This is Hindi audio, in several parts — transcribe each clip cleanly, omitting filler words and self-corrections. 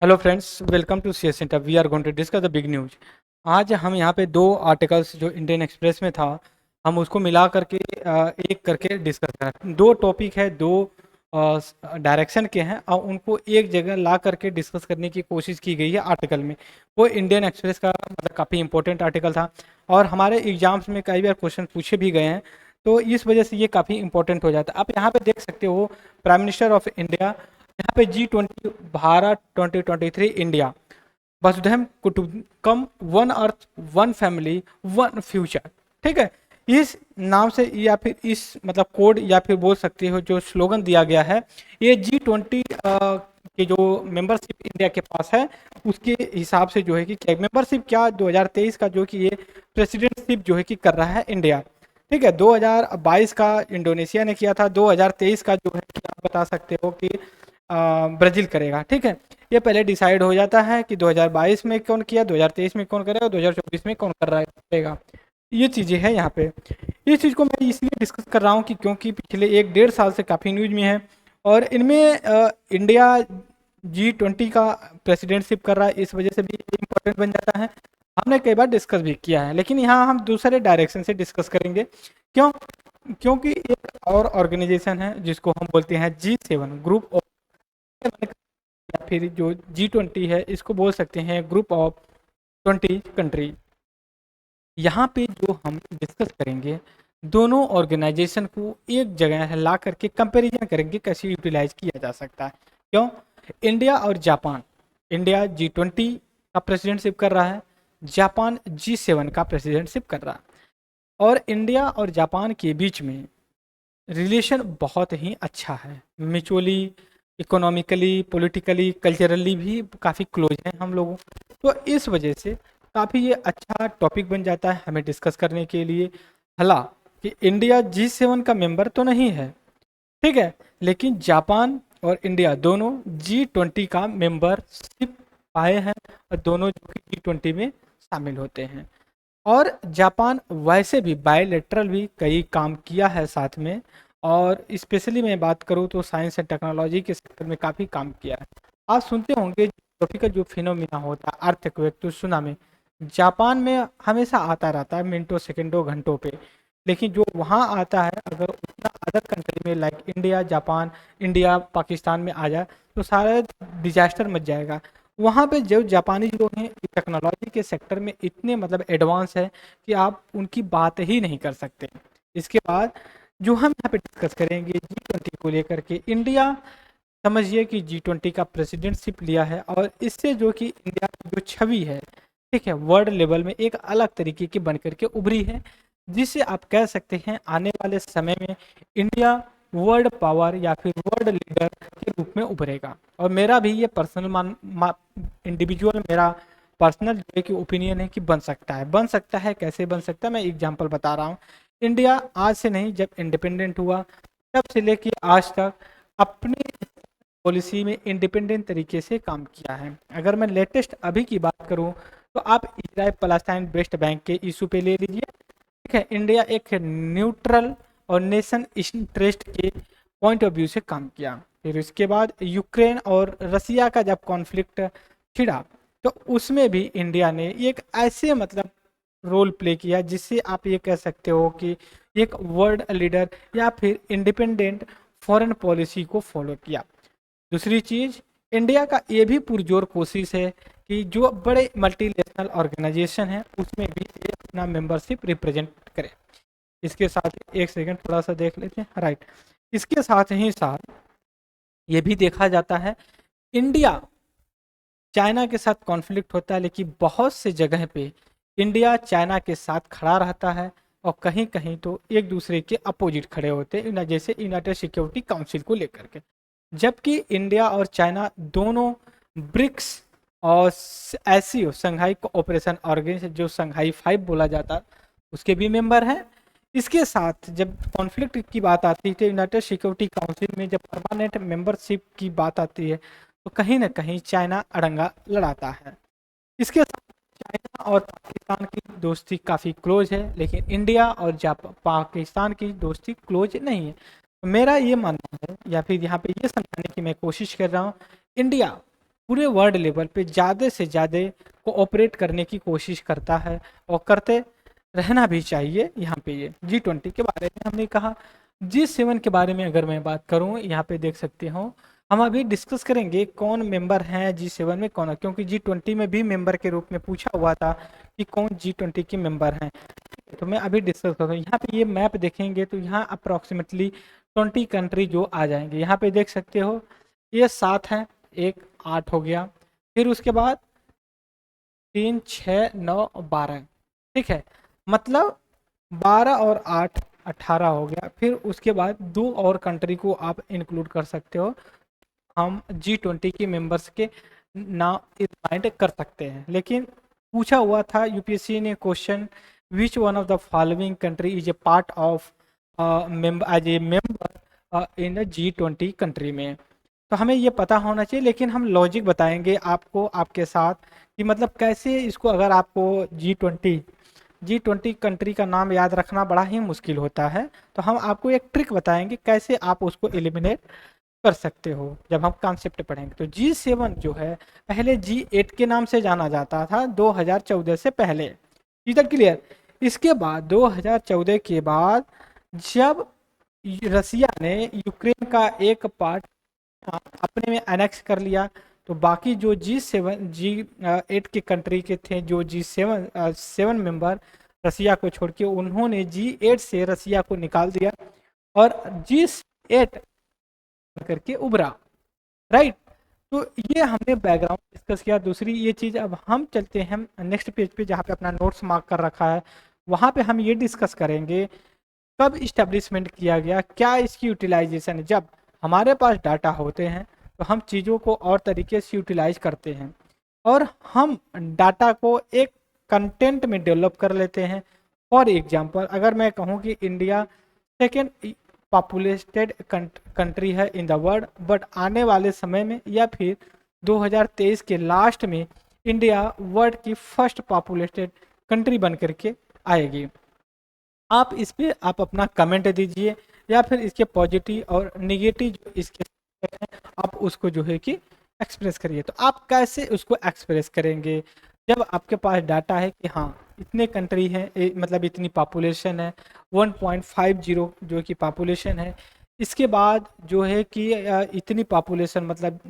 Hello friends, welcome to C S centre. We are going to discuss the big news. आज हम यहाँ पे दो आर्टिकल्स जो इंडियन एक्सप्रेस में था, हम उसको मिला करके एक करके डिस्कस करें। दो टॉपिक है, दो डायरेक्शन के हैं और उनको एक जगह ला करके डिस्कस करने की कोशिश की गई है आर्टिकल में। वो इंडियन एक्सप्रेस का मतलब काफ़ी इंपॉर्टेंट आर्टिकल था और हमारे एग्जाम्स में कई बार क्वेश्चन पूछे भी गए हैं, तो इस वजह से ये काफ़ी इंपॉर्टेंट हो जाता है। आप यहाँ पे देख सकते हो, प्राइम मिनिस्टर ऑफ इंडिया, यहाँ पे G20 भारत 2023 इंडिया वसुधैव कुटुंबकम, one earth one family one future. ठीक है, इस नाम से या फिर इस मतलब कोड या फिर बोल सकते हो जो स्लोगन दिया गया है, ये G20 के जो मेंबरशिप इंडिया के पास है उसके हिसाब से जो है कि क्या मेंबरशिप, क्या 2023 का जो कि ये प्रेसिडेंटशिप जो है कि कर रहा है इंडिया। ठीक है, 2022 का इंडोनेशिया ने किया था, 2023 का जो है कि आप बता सकते हो कि ब्राजील करेगा। ठीक है, ये पहले डिसाइड हो जाता है कि 2022 में कौन किया, 2023 में कौन करेगा, 2024 में कौन कर रहा करेगा। ये चीज़ें हैं यहाँ पे। इस चीज़ को मैं इसलिए डिस्कस कर रहा हूँ कि क्योंकि पिछले 1-1.5 साल से काफ़ी न्यूज में है और इनमें इंडिया G20 का प्रेसिडेंटशिप कर रहा है, इस वजह से भी इम्पोर्टेंट बन जाता है। हमने कई बार डिस्कस भी किया है, लेकिन यहाँ हम दूसरे डायरेक्शन से डिस्कस करेंगे। क्यों? क्योंकि एक और ऑर्गेनाइजेशन है जिसको हम बोलते हैं G7 ग्रुप ऑफ, या फिर जो G20 है इसको बोल सकते हैं ग्रुप ऑफ 20 कंट्री। यहाँ पे जो हम डिस्कस करेंगे, दोनों ऑर्गेनाइजेशन को एक जगह ला करके कंपैरिजन करेंगे कैसे यूटिलाइज किया जा सकता है। क्यों? इंडिया और जापान, इंडिया G20 का प्रेसिडेंटशिप कर रहा है, जापान G7 का प्रेसिडेंटशिप कर रहा है और इंडिया और जापान के बीच में रिलेशन बहुत ही अच्छा है। म्यूचुअली, इकोनॉमिकली, पॉलिटिकली, कल्चरली भी काफ़ी क्लोज हैं हम लोगों। तो इस वजह से काफ़ी ये अच्छा टॉपिक बन जाता है हमें डिस्कस करने के लिए। हालांकि इंडिया G7 का मेंबर तो नहीं है, ठीक है, लेकिन जापान और इंडिया दोनों G20 का मेंबरशिप पाए हैं और दोनों जो कि G20 में शामिल होते हैं। और जापान वैसे भी बायलैटरल भी कई काम किया है साथ में, और स्पेशली मैं बात करूँ तो साइंस एंड टेक्नोलॉजी के सेक्टर में काफ़ी काम किया है। आप सुनते होंगे ट्रॉपिकल जो फिनोमिना होता है, अर्थक्वेक, तो सुनामी, जापान में हमेशा आता रहता है मिनटों सेकंडों घंटों पे, लेकिन जो वहाँ आता है अगर उतना अदर कंट्री में like India Japan, India Pakistan में आ जाए तो सारा डिजास्टर मच जाएगा। वहाँ पे जो जापानी लोग हैं टेक्नोलॉजी के सेक्टर में इतने मतलब एडवांस है कि आप उनकी बात ही नहीं कर सकते। इसके बाद जो हम यहाँ पे डिस्कस करेंगे G20 को लेकर के, इंडिया समझिए कि G20 का प्रेसिडेंटशिप लिया है और इससे जो कि इंडिया की जो छवि है, ठीक है, वर्ल्ड लेवल में एक अलग तरीके की बन करके उभरी है, जिससे आप कह सकते हैं आने वाले समय में इंडिया वर्ल्ड पावर या फिर वर्ल्ड लीडर के रूप में उभरेगा। और मेरा भी ये पर्सनल इंडिविजुअल मेरा पर्सनल जो है कि ओपिनियन है कि बन सकता है। बन सकता है, कैसे बन सकता है, मैं एग्जांपल बता रहा हूँ। इंडिया आज से नहीं, जब इंडिपेंडेंट हुआ तब से लेके आज तक अपनी पॉलिसी में इंडिपेंडेंट तरीके से काम किया है। अगर मैं लेटेस्ट अभी की बात करूं तो आप इजराइल पलस्तीन वेस्ट बैंक के इशू पे ले लीजिए। ठीक है, इंडिया एक न्यूट्रल और नेशन इंटरेस्ट के पॉइंट ऑफ व्यू से काम किया। फिर उसके बाद यूक्रेन और रसिया का जब कॉन्फ्लिक्ट छिड़ा तो उसमें भी इंडिया ने एक ऐसे मतलब रोल प्ले किया जिससे आप ये कह सकते हो कि एक वर्ल्ड लीडर या फिर इंडिपेंडेंट फॉरेन पॉलिसी को फॉलो किया। दूसरी चीज, इंडिया का ये भी पुरजोर कोशिश है कि जो बड़े मल्टीनेशनल ऑर्गेनाइजेशन है उसमें भी ये अपना मेंबरशिप रिप्रेजेंट करे। इसके साथ एक सेकंड थोड़ा सा देख लेते हैं, राइट। इसके साथ ही साथ ये भी देखा जाता है, इंडिया चाइना के साथ कॉन्फ्लिक्ट होता है लेकिन बहुत से जगह पे इंडिया चाइना के साथ खड़ा रहता है और कहीं कहीं तो एक दूसरे के अपोजिट खड़े होते हैं, जैसे यूनाइटेड सिक्योरिटी काउंसिल को लेकर के। जबकि इंडिया और चाइना दोनों ब्रिक्स और एससीओ संघाई कोऑपरेशन ऑर्गेनाइजेशन जो संघाई 5 बोला जाता है उसके भी मेंबर हैं। इसके साथ जब कॉन्फ्लिक्ट की बात आती है तो यूनाइटेड सिक्योरिटी काउंसिल में जब परमानेंट मेंबरशिप की बात आती है तो कहीं ना कहीं चाइना अड़ंगा लड़ाता है। इसके साथ चाइना और पाकिस्तान की दोस्ती काफ़ी क्लोज है, लेकिन इंडिया और पाकिस्तान की दोस्ती क्लोज नहीं है। मेरा ये मानना है या फिर यहाँ पे ये समझाने की मैं कोशिश कर रहा हूँ, इंडिया पूरे वर्ल्ड लेवल पे ज़्यादा से ज़्यादा कोऑपरेट करने की कोशिश करता है और करते रहना भी चाहिए। यहाँ पे ये G20 के बारे में हमने कहा। G7 के बारे में अगर मैं बात करूँ, यहाँ पे देख सकते हो हम अभी डिस्कस करेंगे कौन मेंबर हैं G7 में, कौन, क्योंकि G20 में भी मेंबर के रूप में पूछा हुआ था कि कौन G20 के मेंबर हैं। तो मैं अभी डिस्कस करूँगा। यहाँ पे ये मैप देखेंगे तो यहाँ अप्रोक्सीमेटली 20 कंट्री जो आ जाएंगे। यहाँ पे देख सकते हो ये 7 हैं, एक 8 हो गया, फिर उसके बाद 3 6 9 12, ठीक है, मतलब 12 और 8 18 हो गया। फिर उसके बाद 2 और कंट्री को आप इंक्लूड कर सकते हो, हम G20 के मेंबर्स के नाम रिमाइंड कर सकते हैं। लेकिन पूछा हुआ था यूपीएससी ने question, which one of the following country is a part of member as a member in G20 country में। तो हमें ये पता होना चाहिए, लेकिन हम लॉजिक बताएंगे आपको आपके साथ कि मतलब कैसे इसको, अगर आपको G20 कंट्री का नाम याद रखना बड़ा ही मुश्किल होता है, तो हम आपको एक ट्रिक बताएंगे कैसे आप उसको एलिमिनेट कर सकते हो जब हम कॉन्सेप्ट पढ़ेंगे। तो G7 जो है पहले G8 के नाम से जाना जाता था 2014 से पहले, इधर क्लियर। इसके बाद 2014 के बाद जब रसिया ने यूक्रेन का एक पार्ट अपने में एनेक्स कर लिया, तो बाकी जो G8 के कंट्री के थे, जो G7 मेंबर रसिया को छोड़ के, उन्होंने G8 से रसिया को निकाल दिया और G8 करके उभरा, राइट। तो ये हमने बैकग्राउंड डिस्कस किया। दूसरी ये चीज़, अब हम चलते हैं नेक्स्ट पेज पे जहाँ पे अपना नोट्स मार्क कर रखा है, वहाँ पे हम ये डिस्कस करेंगे कब इस्टेब्लिशमेंट किया गया, क्या इसकी यूटिलाइजेशन है। जब हमारे पास डाटा होते हैं तो हम चीज़ों को और तरीके से यूटिलाइज करते हैं और हम डाटा को एक कंटेंट में डेवलप कर लेते हैं। फॉर एग्जांपल, अगर मैं कहूँ कि इंडिया सेकेंड पॉपुलेटेड कंट्री है इन द वर्ल्ड, बट आने वाले समय में या फिर 2023 के लास्ट में इंडिया वर्ल्ड की फर्स्ट पॉपुलेटेड कंट्री बन करके आएगी। आप इस पे आप अपना कमेंट दीजिए या फिर इसके पॉजिटिव और निगेटिव जो इसके हैं आप उसको जो है कि एक्सप्रेस करिए। तो आप कैसे उसको एक्सप्रेस करेंगे जब आपके पास डाटा है कि हाँ इतने कंट्री हैं, मतलब इतनी पॉपुलेशन है, 1.50 जो कि पॉपुलेशन है। इसके बाद जो है कि इतनी पॉपुलेशन मतलब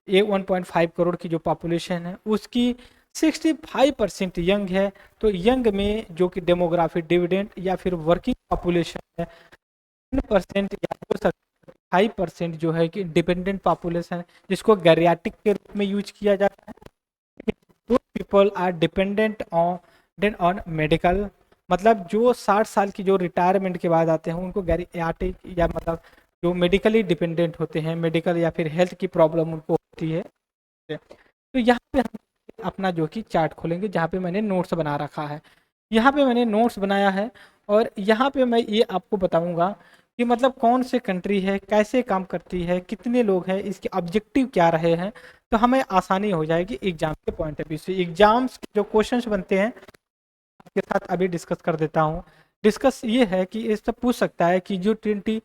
1.5 करोड़ की जो पॉपुलेशन है उसकी 65% यंग है। तो यंग में जो कि डेमोग्राफिक डिविडेंड या फिर वर्किंग पॉपुलेशन है 10% या 5% जो है कि डिपेंडेंट पॉपुलेशन है, जिसको गैरियाटिक के रूप में यूज किया जाता है। People are dependent on medical, मतलब जो 60 साल की जो रिटायरमेंट के बाद आते हैं उनको गैरियाटिक या मतलब जो मेडिकली डिपेंडेंट होते हैं, मेडिकल या फिर हेल्थ की प्रॉब्लम उनको होती है। तो यहाँ पे हम अपना जो कि चार्ट खोलेंगे जहाँ पे मैंने नोट्स बना रखा है। यहाँ पे मैंने नोट्स बनाया है और यहाँ पे मैं ये आपको बताऊंगा कि मतलब कौन से कंट्री है, कैसे काम करती है, कितने लोग हैं, इसके ऑब्जेक्टिव क्या रहे हैं। तो हमें आसानी हो जाएगी एग्जाम के पॉइंट ऑफ व्यू से। एग्जाम्स के जो क्वेश्चंस बनते हैं आपके साथ अभी डिस्कस कर देता हूँ। डिस्कस ये है कि इससे पूछ सकता है कि G20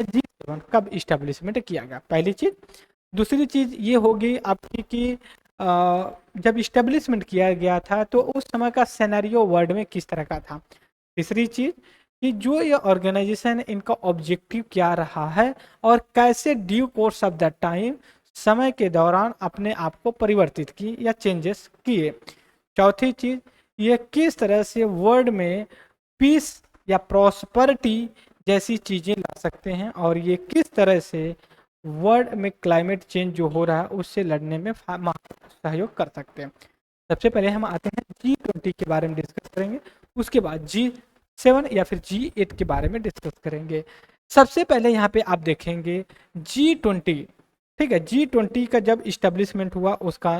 G7 कब इस्टेब्लिशमेंट किया गया, पहली चीज़। दूसरी चीज़ ये होगी आपकी कि जब इस्टेब्लिशमेंट किया गया था तो उस समय का सिनेरियो वर्ल्ड में किस तरह का था। तीसरी चीज़ कि जो ये ऑर्गेनाइजेशन है इनका ऑब्जेक्टिव क्या रहा है और कैसे due course of the time समय के दौरान अपने आप को परिवर्तित की या चेंजेस किए। चौथी चीज़, ये किस तरह से वर्ल्ड में पीस या प्रॉस्पेरिटी जैसी चीज़ें ला सकते हैं और ये किस तरह से वर्ल्ड में क्लाइमेट चेंज जो हो रहा है उससे लड़ने में सहयोग कर सकते हैं। सबसे पहले हम आते हैं G20 के बारे में डिस्कस करेंगे, उसके बाद G7 या फिर G8 के बारे में डिस्कस करेंगे। सबसे पहले यहाँ पे आप देखेंगे G20, ठीक है। G20 का जब इस्टेब्लिशमेंट हुआ उसका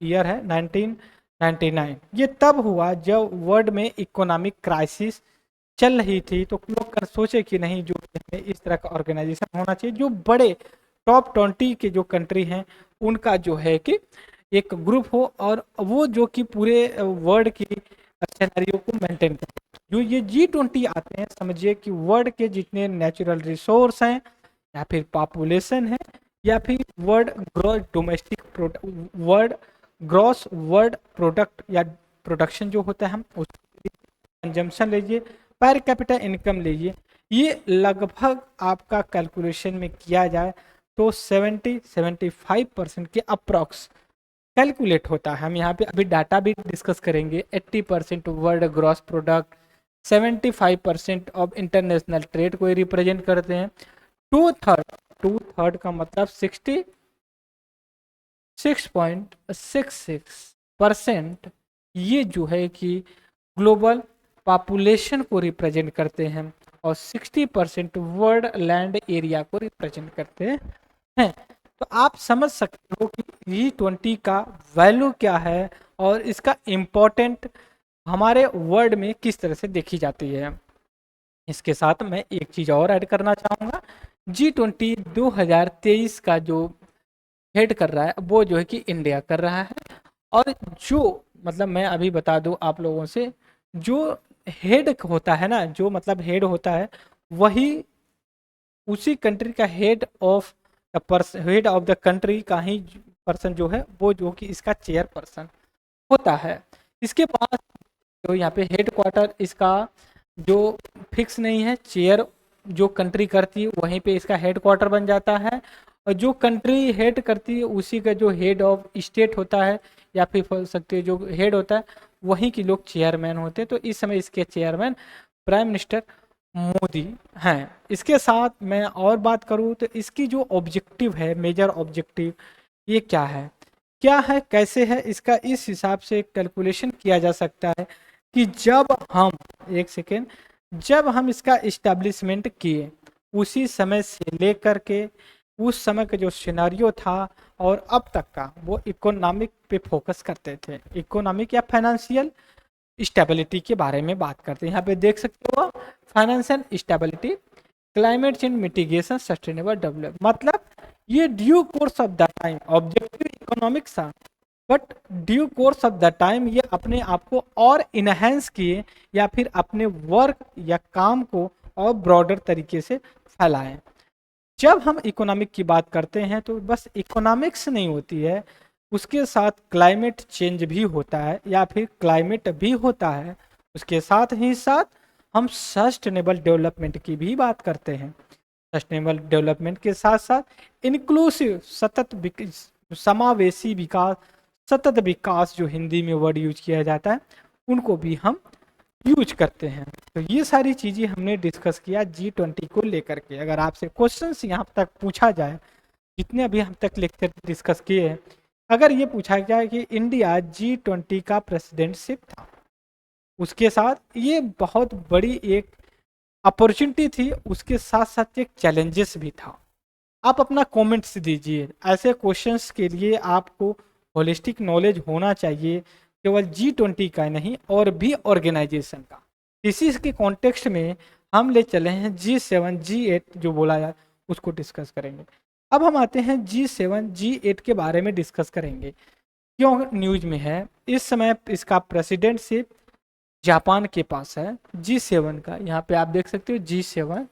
ईयर है 1999। ये तब हुआ जब वर्ल्ड में इकोनॉमिक क्राइसिस चल रही थी, तो लोग कर सोचे कि नहीं जो इस तरह का ऑर्गेनाइजेशन होना चाहिए जो बड़े टॉप 20 के जो कंट्री हैं उनका जो है कि एक ग्रुप हो और वो जो कि पूरे वर्ल्ड की सिनेरियो को मेंटेन करे। जो ये G20 आते हैं, समझिए कि वर्ल्ड के जितने नेचुरल रिसोर्स हैं या फिर पॉपुलेशन है या फिर world gross domestic world gross world product या प्रोडक्शन जो होता है हम उसको कंजम्पशन लीजिए, पर कैपिटा इनकम लीजिए, ये लगभग आपका कैलकुलेशन में किया जाए तो 70-75% के अप्रॉक्स कैलकुलेट होता है। हम यहाँ पे अभी डाटा भी डिस्कस करेंगे। 80% world gross product, 75% of international trade को रिप्रेजेंट करते हैं। टू थर्ड का मतलब 66.66% ये जो है कि ग्लोबल पॉपुलेशन को रिप्रेजेंट करते हैं और 60% वर्ल्ड लैंड एरिया को रिप्रेजेंट करते हैं। तो आप समझ सकते हो कि G20 का वैल्यू क्या है और इसका इम्पोर्टेंट हमारे वर्ल्ड में किस तरह से देखी जाती है। इसके साथ मैं एक चीज़ और ऐड करना चाहूँगा। G20 2023 का जो हेड कर रहा है वो जो है कि इंडिया कर रहा है। और जो मतलब मैं अभी बता दूं आप लोगों से, जो हेड होता है ना, जो मतलब हेड होता है वही उसी कंट्री का हेड ऑफ द कंट्री का ही पर्सन जो है वो जो कि इसका चेयर पर्सन होता है। इसके पास जो यहाँ पे हेड क्वार्टर इसका जो फिक्स नहीं है, चेयर जो कंट्री करती है वहीं पे इसका हेड क्वार्टर बन जाता है, और जो कंट्री हेड करती है उसी का जो हेड ऑफ स्टेट होता है या फिर बोल सकते हो जो हेड होता है वहीं के लोग चेयरमैन होते हैं। तो इस समय इसके चेयरमैन प्राइम मिनिस्टर मोदी हैं। इसके साथ मैं और बात करूँ तो इसकी जो ऑब्जेक्टिव है, मेजर ऑब्जेक्टिव ये क्या है कैसे है, इसका इस हिसाब से कैलकुलेशन किया जा सकता है कि जब हम एक सेकेंड जब हम इसका इस्टेब्लिशमेंट किए उसी समय से लेकर के उस समय का जो सिनारियो था और अब तक का, वो इकोनॉमिक पे फोकस करते थे। इकोनॉमिक या फाइनेंशियल स्टेबिलिटी के बारे में बात करते हैं। यहाँ पे देख सकते हो financial stability, climate change mitigation, sustainable development, मतलब ये due course of the time objective economics था, but due course of the time ये अपने आप को और इनहेंस किए या फिर अपने वर्क या काम को और ब्रॉडर तरीके से फैलाएं। जब हम इकोनॉमिक की बात करते हैं तो बस इकोनॉमिक्स नहीं होती है, उसके साथ क्लाइमेट चेंज भी होता है या फिर क्लाइमेट भी होता है। उसके साथ ही साथ हम सस्टेनेबल डेवलपमेंट की भी बात करते हैं। सस्टेनेबल डेवलपमेंट के साथ साथ इंक्लूसिव समावेशी विकास, सतत विकास जो हिंदी में वर्ड यूज किया जाता है उनको भी हम यूज करते हैं। तो ये सारी चीज़ें हमने डिस्कस किया G20 को लेकर के। अगर आपसे क्वेश्चंस यहाँ तक पूछा जाए, जितने अभी हम तक लेक्चर डिस्कस किए हैं, अगर ये पूछा जाए कि इंडिया G20 का प्रेसिडेंटशिप था, उसके साथ ये बहुत बड़ी एक अपॉर्चुनिटी थी, उसके साथ साथ एक चैलेंजेस भी था। आप अपना कमेंट्स दीजिए। ऐसे क्वेश्चंस के लिए आपको होलिस्टिक नॉलेज होना चाहिए, केवल G20 का नहीं और भी ऑर्गेनाइजेशन का। इसी के कॉन्टेक्स्ट में हम ले चले हैं G7 G8 जो बोला जाए उसको डिस्कस करेंगे। अब हम आते हैं G7 G8 के बारे में डिस्कस करेंगे। क्यों न्यूज में है, इस समय इसका प्रेसिडेंटशिप जापान के पास है। G7 का यहाँ पे आप देख सकते हो G7,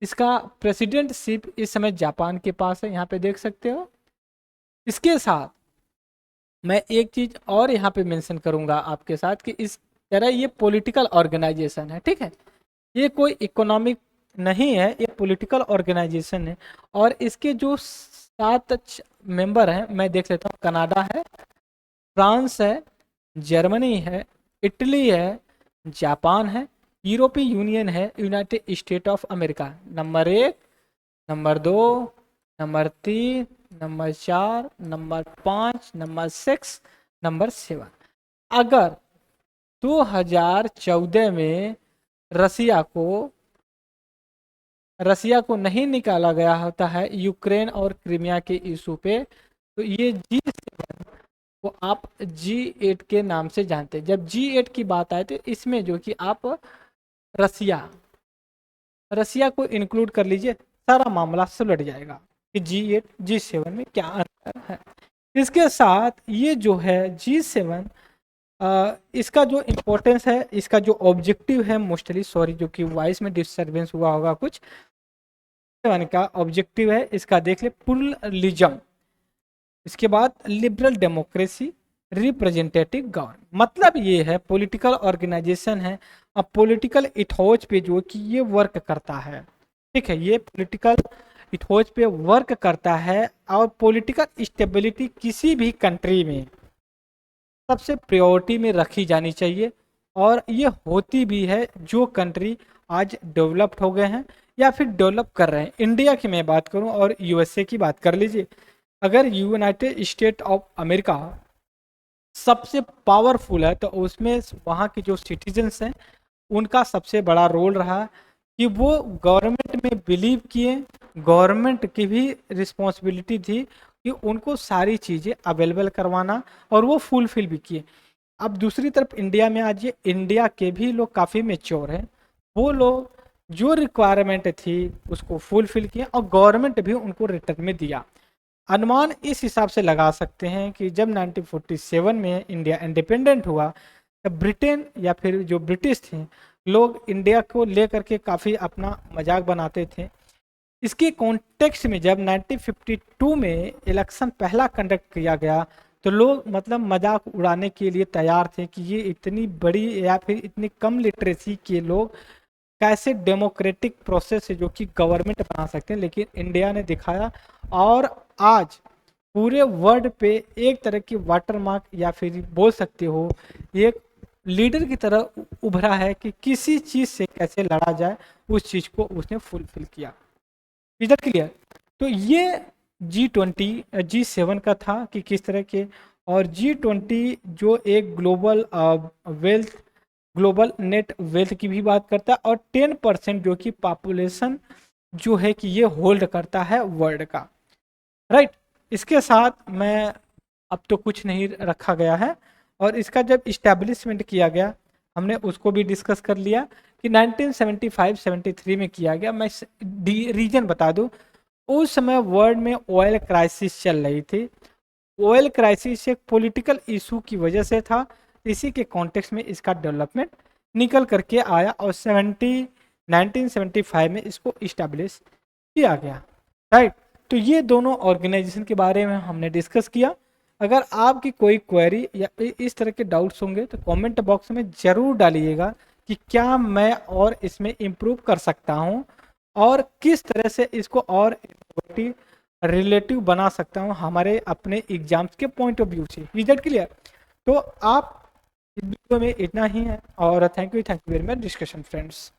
इसका प्रेसिडेंटशिप इस समय जापान के पास है, यहाँ पे देख सकते हो। इसके साथ मैं एक चीज और यहाँ पे मेंशन करूंगा आपके साथ कि इस तरह ये पॉलिटिकल ऑर्गेनाइजेशन है, ठीक है, ये कोई इकोनॉमिक नहीं है, ये पॉलिटिकल ऑर्गेनाइजेशन है। और इसके जो 7 मेंबर हैं मैं देख लेता हूँ, कनाडा है, फ्रांस है, जर्मनी है, इटली है, जापान है, यूरोपीय यूनियन है, United state of America. Number 1, number 2, number 3, number 4, number 5, number 6, number 7। अगर 2014 में रसिया को नहीं निकाला गया होता है यूक्रेन और क्रीमिया के इशू पे, तो ये G7 को आप G8 के नाम से जानते हैं। जब G8 की बात आए तो इसमें जो कि आप रसिया को इंक्लूड कर लीजिए, सारा मामला सुलझ जाएगा कि G8 G7 में क्या अंतर है। इसके साथ ये जो है G7, इसका जो इम्पोर्टेंस है, इसका जो ऑब्जेक्टिव है, मोस्टली सॉरी जो कि वॉइस में डिस्टर्बेंस हुआ होगा कुछ, वन का ऑब्जेक्टिव है, इसका देख ले, प्लुरलिज्म, इसके बाद लिबरल डेमोक्रेसी, रिप्रेजेंटेटिव गवर्नमेंट। मतलब ये है पॉलिटिकल ऑर्गेनाइजेशन है, अब पॉलिटिकल इथोज पे जो कि ये वर्क करता है, ठीक है, ये पॉलिटिकल इथोज पे वर्क करता है। और पॉलिटिकल स्टेबिलिटी किसी भी कंट्री में सबसे प्रायोरिटी में रखी जानी चाहिए, और ये होती भी है जो कंट्री आज डेवलप्ड हो गए हैं या फिर डेवलप कर रहे हैं। इंडिया की मैं बात करूं और यूएसए की बात कर लीजिए, अगर यूनाइटेड स्टेट ऑफ अमेरिका सबसे पावरफुल है तो उसमें वहाँ के जो सिटीजन्स हैं उनका सबसे बड़ा रोल रहा कि वो गवर्नमेंट में बिलीव किए, गवर्नमेंट की भी रिस्पॉन्सिबिलिटी थी कि उनको सारी चीज़ें अवेलेबल करवाना, और वो फुलफिल भी किए। अब दूसरी तरफ इंडिया में आज ये इंडिया के भी लोग काफ़ी मेच्योर हैं, वो लोग जो रिक्वायरमेंट थी उसको फुलफिल किए और गवर्नमेंट भी उनको रिटर्न में दिया। अनुमान इस हिसाब से लगा सकते हैं कि जब 1947 में इंडिया इंडिपेंडेंट हुआ, तब ब्रिटेन या फिर जो ब्रिटिश थे लोग इंडिया को लेकर के काफ़ी अपना मजाक बनाते थे। इसके कॉन्टेक्स्ट में जब 1952 में इलेक्शन पहला कंडक्ट किया गया तो लोग मतलब मजाक उड़ाने के लिए तैयार थे कि ये इतनी बड़ी या फिर इतनी कम लिटरेसी के लोग कैसे डेमोक्रेटिक प्रोसेस है जो कि गवर्नमेंट बना सकते हैं, लेकिन इंडिया ने दिखाया। और आज पूरे वर्ल्ड पे एक तरह की वाटरमार्क या फिर बोल सकते हो एक लीडर की तरह उभरा है कि किसी चीज़ से कैसे लड़ा जाए, उस चीज़ को उसने फुलफिल किया। Is that clear? तो ये G20 G7 का था कि किस तरह के, और G20 जो एक global wealth, global net wealth की भी बात करता है, और 10% जो कि पॉपुलेशन जो है कि ये होल्ड करता है वर्ल्ड का, राइट। इसके साथ मैं अब तो कुछ नहीं रखा गया है, और इसका जब इस्टेब्लिशमेंट किया गया हमने उसको भी डिस्कस कर लिया कि 1975-73 में किया गया। मैं रीजन बता दूं, उस समय वर्ल्ड में ऑयल क्राइसिस चल रही थी। ऑयल क्राइसिस एक पॉलिटिकल इशू की वजह से था, इसी के कॉन्टेक्स्ट में इसका डेवलपमेंट निकल करके आया और 1975 में इसको इस्टेब्लिश किया गया, राइट। तो ये दोनों ऑर्गेनाइजेशन के बारे में हमने डिस्कस किया। अगर आपकी कोई क्वेरी या इस तरह के डाउट्स होंगे तो कमेंट बॉक्स में ज़रूर डालिएगा कि क्या मैं और इसमें इम्प्रूव कर सकता हूँ और किस तरह से इसको और रिलेटिव बना सकता हूँ हमारे अपने एग्जाम्स के पॉइंट ऑफ व्यू से। Is that clear? तो आप इस वीडियो में इतना ही है, और thank you very much discussion friends.